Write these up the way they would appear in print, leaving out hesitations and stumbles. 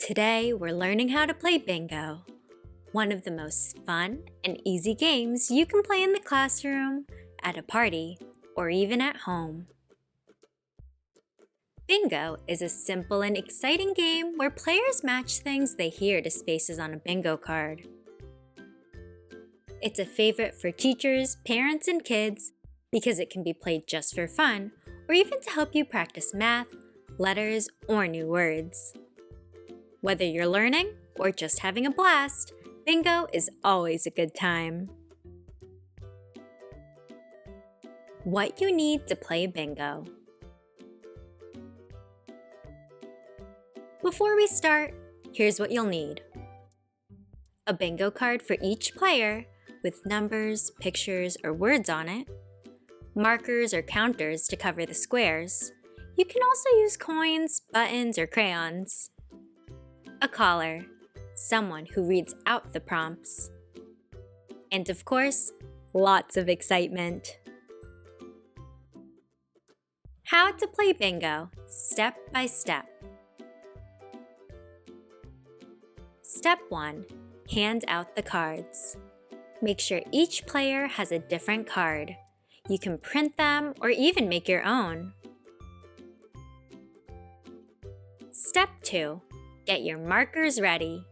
Today, we're learning how to play bingo, one of the most fun and easy games you can play in the classroom, at a party, or even at home. Bingo is a simple and exciting game where players match things they hear to spaces on a bingo card. It's a favorite for teachers, parents, and kids because it can be played just for fun or even to help you practice math, letters, or new words. Whether you're learning or just having a blast, bingo is always a good time. What you need to play bingo. Before we start, here's what you'll need. A bingo card for each player with numbers, pictures, or words on it. Markers or counters to cover the squares. You can also use coins, buttons, or crayons. A caller, someone who reads out the prompts. And of course, lots of excitement. How to play bingo, step by step. Step 1. Hand out the cards. Make sure each player has a different card. You can print them or even make your own. Step 2. Get your markers ready.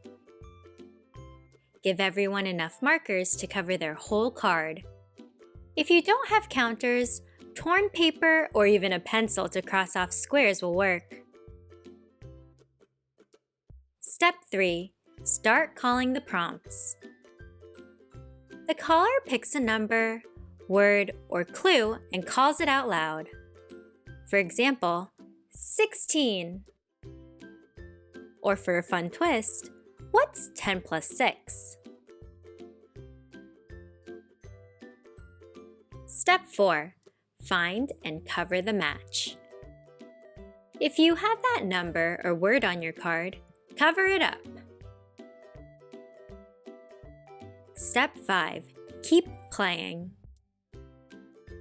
Give everyone enough markers to cover their whole card. If you don't have counters, torn paper or even a pencil to cross off squares will work. Step 3. Start calling the prompts. The caller picks a number, word, or clue and calls it out loud. For example, 16. Or for a fun twist, what's 10 plus 6? Step 4. Find and cover the match. If you have that number or word on your card, cover it up. Step 5. Keep playing.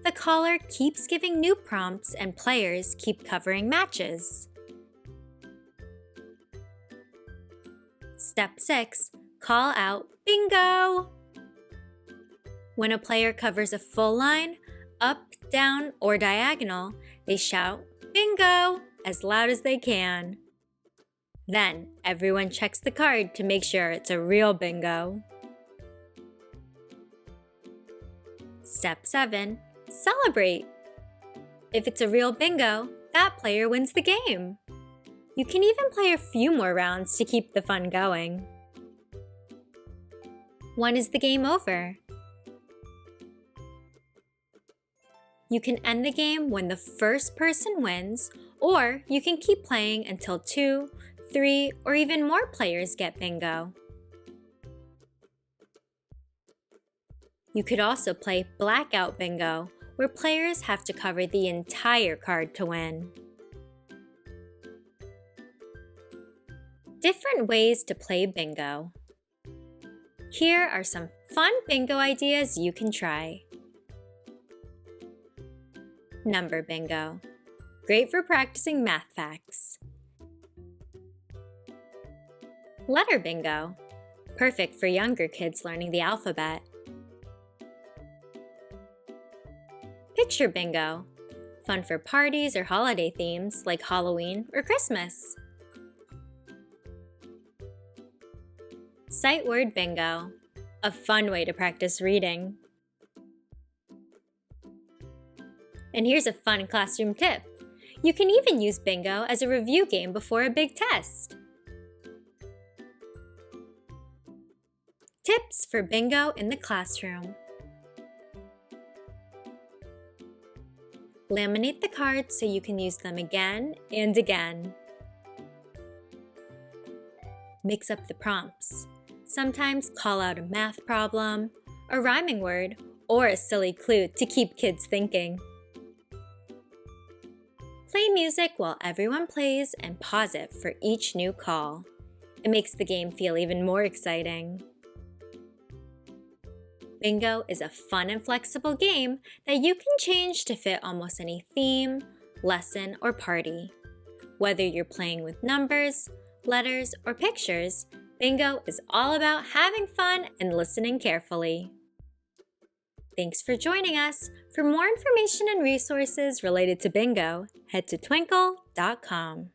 The caller keeps giving new prompts and players keep covering matches. Step 6. Call out bingo! When a player covers a full line, up, down, or diagonal, they shout bingo as loud as they can. Then, everyone checks the card to make sure it's a real bingo. Step 7. Celebrate! If it's a real bingo, that player wins the game. You can even play a few more rounds to keep the fun going. When is the game over? You can end the game when the first person wins, or you can keep playing until 2, 3, or even more players get bingo. You could also play blackout bingo, where players have to cover the entire card to win. Different ways to play bingo. Here are some fun bingo ideas you can try. Number bingo. Great for practicing math facts. Letter bingo. Perfect for younger kids learning the alphabet. Picture bingo. Fun for parties or holiday themes like Halloween or Christmas. Sight word bingo. A fun way to practice reading. And here's a fun classroom tip. You can even use bingo as a review game before a big test. Tips for bingo in the classroom. Laminate the cards so you can use them again and again. Mix up the prompts. Sometimes call out a math problem, a rhyming word, or a silly clue to keep kids thinking. Play music while everyone plays and pause it for each new call. It makes the game feel even more exciting. Bingo is a fun and flexible game that you can change to fit almost any theme, lesson, or party. Whether you're playing with numbers, letters, or pictures, bingo is all about having fun and listening carefully. Thanks for joining us. For more information and resources related to bingo, head to twinkl.com.